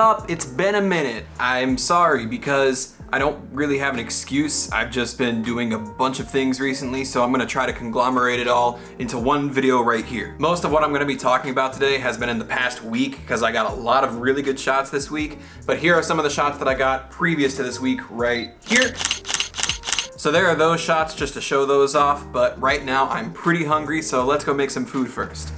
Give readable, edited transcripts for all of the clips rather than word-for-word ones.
up? It's been a minute. I'm sorry because I don't really have an excuse. I've just been doing a bunch of things recently, so I'm gonna try to conglomerate it all into one video right here. Most of what I'm gonna be talking about today has been in the past week because I got a lot of really good shots this week, but here are some of the shots that I got previous to this week right here. So there are those shots just to show those off, but right now I'm pretty hungry, so let's go make some food first.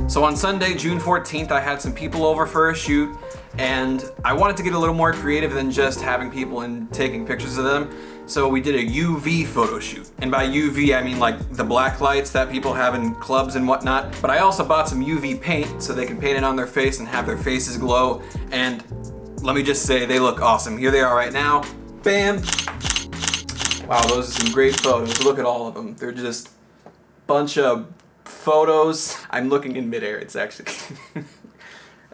So on Sunday, June 14th, I had some people over for a shoot, and I wanted to get a little more creative than just having people and taking pictures of them. So we did a UV photo shoot. And by UV, I mean like the black lights that people have in clubs and whatnot. But I also bought some UV paint so they can paint it on their face and have their faces glow. And let me just say, they look awesome. Here they are right now. Bam! Wow, those are some great photos. Look at all of them. They're just a bunch of photos. I'm looking in midair, it's actually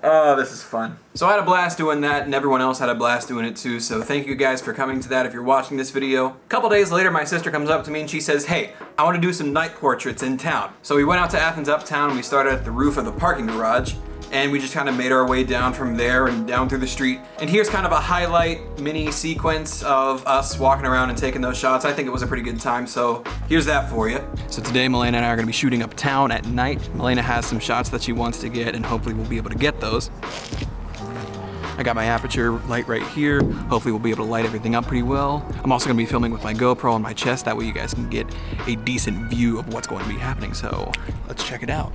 oh, this is fun. So I had a blast doing that, and everyone else had a blast doing it too, so thank you guys for coming to that if you're watching this video. A couple days later, my sister comes up to me and she says, hey, I want to do some night portraits in town. So we went out to Athens Uptown and we started at the roof of the parking garage, and we just kind of made our way down from there and down through the street. And here's kind of a highlight mini sequence of us walking around and taking those shots. I think it was a pretty good time, so here's that for you. So today, Milena and I are gonna be shooting uptown at night. Milena has some shots that she wants to get, and hopefully we'll be able to get those. I got my aperture light right here. Hopefully we'll be able to light everything up pretty well. I'm also gonna be filming with my GoPro on my chest. That way you guys can get a decent view of what's going to be happening. So let's check it out.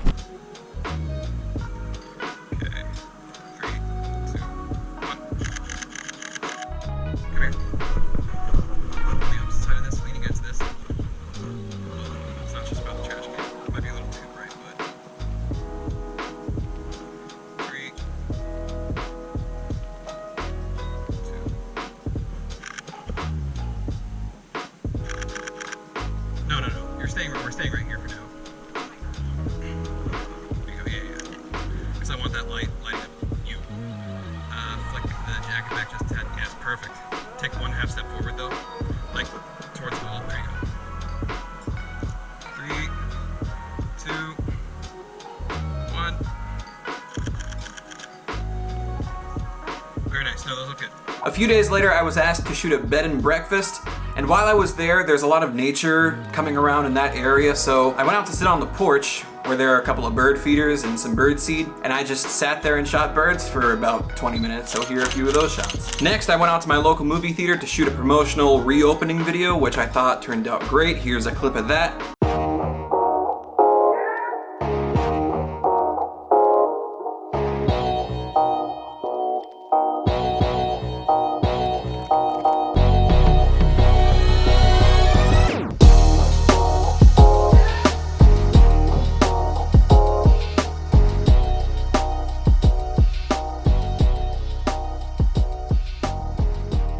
We're staying right here for now. There you go, yeah. Because I want that light up you. Flick the jacket back just a tad. Yeah, it's perfect. Take 1/2 step forward though. Like, towards the wall. There you go. 3, 2, 1. Very nice. No, those look good. A few days later, I was asked to shoot a bed and breakfast. And while I was there's a lot of nature coming around in that area, so I went out to sit on the porch where there are a couple of bird feeders and some bird seed, and I just sat there and shot birds for about 20 minutes, so here are a few of those shots. Next, I went out to my local movie theater to shoot a promotional reopening video, which I thought turned out great. Here's a clip of that.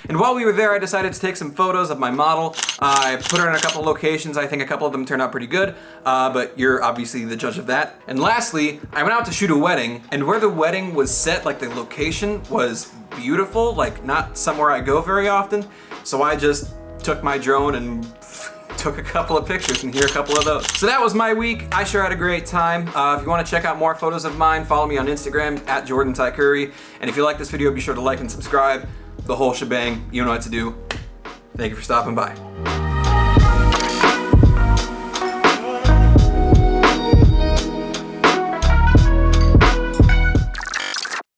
And while we were there, I decided to take some photos of my model. I put her in a couple locations. I think a couple of them turned out pretty good, but you're obviously the judge of that. And lastly, I went out to shoot a wedding, and where the wedding was set, like the location was beautiful, like not somewhere I go very often. So I just took my drone and took a couple of pictures, and here are a couple of those. So that was my week. I sure had a great time. If you want to check out more photos of mine, follow me on Instagram at Jordan Ty Curry. And if you like this video, be sure to like and subscribe. The whole shebang, you know what to do. Thank you for stopping by.